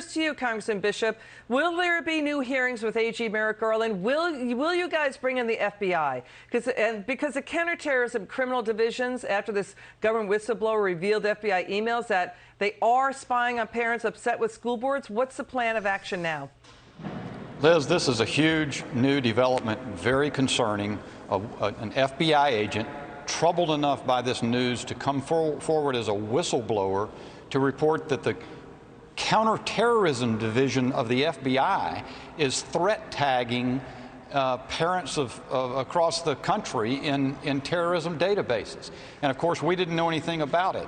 First to you, Congressman Bishop, will there be new hearings with AG Merrick Garland? Will you guys bring in the FBI? Because the counterterrorism criminal divisions, after this government whistleblower revealed FBI emails that they are spying on parents upset with school boards, what's the plan of action now? Liz, this is a huge new development, very concerning. An FBI agent troubled enough by this news to come forward as a whistleblower to report that the counterterrorism division of the FBI is threat tagging parents across the country in terrorism databases. And of course, we didn't know anything about it.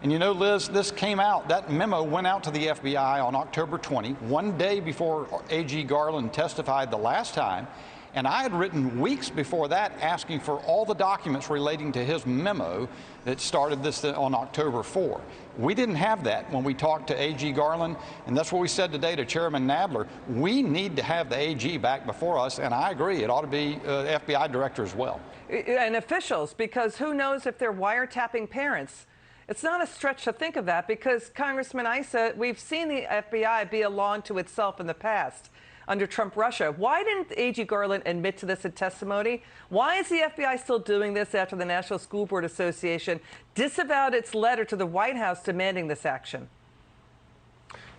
And you know, Liz, this came out, that memo went out to the FBI on October 20, one day before AG Garland testified the last time. And I had written weeks before that asking for all the documents relating to his memo that started this on October 4. We didn't have that when we talked to AG Garland, and that's what we said today to Chairman Nadler. We need to have the AG back before us, and I agree, it ought to be FBI director as well. And officials, because who knows if they're wiretapping parents. It's not a stretch to think of that, because Congressman Issa, we've seen the FBI be a law unto itself in the past under Trump Russia. Why didn't AG Garland admit to this in testimony? Why is the FBI still doing this after the National School Board Association disavowed its letter to the White House demanding this action?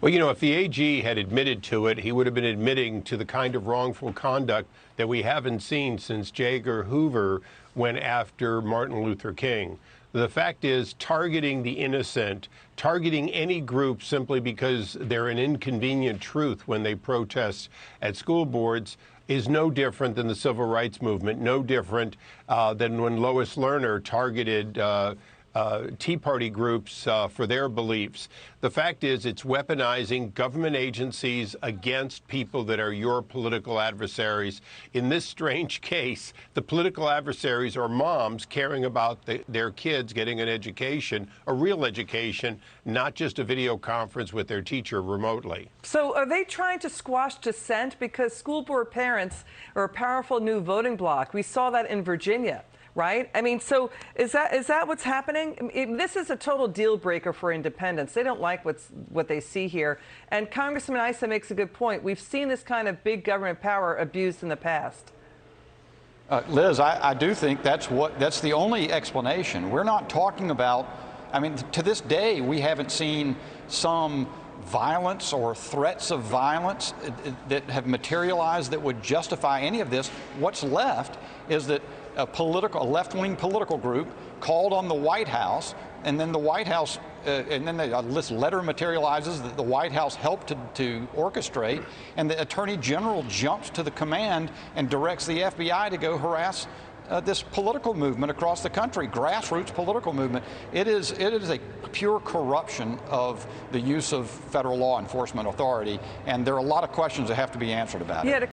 Well, you know, if the AG had admitted to it, he would have been admitting to the kind of wrongful conduct that we haven't seen since J. Edgar Hoover went after Martin Luther King. The fact is, targeting the innocent, targeting any group simply because they're an inconvenient truth when they protest at school boards is no different than the civil rights movement, no different than when Lois Lerner targeted Tea Party groups for their beliefs. The fact is, it's weaponizing government agencies against people that are your political adversaries. In this strange case, the political adversaries are moms caring about their kids getting an education, a real education, not just a video conference with their teacher remotely. So are they trying to squash dissent? Because school board parents are a powerful new voting bloc. We saw that in Virginia. Right? I mean, so is that what's happening? This is a total deal breaker for independents. They don't like what they see here. And Congressman Issa makes a good point. We've seen this kind of big government power abused in the past. Liz, I do think that's the only explanation. We're not talking about, I mean, to this day, we haven't seen some violence or threats of violence that have materialized that would justify any of this. What's left is that a left-wing political group called on the White House, and then the White House, and then this letter materializes that the White House helped to orchestrate, and the Attorney General jumps to the command and directs the FBI to go harass this political movement across the country, grassroots political movement. It is a pure corruption of the use of federal law enforcement authority, and there are a lot of questions that have to be answered about it.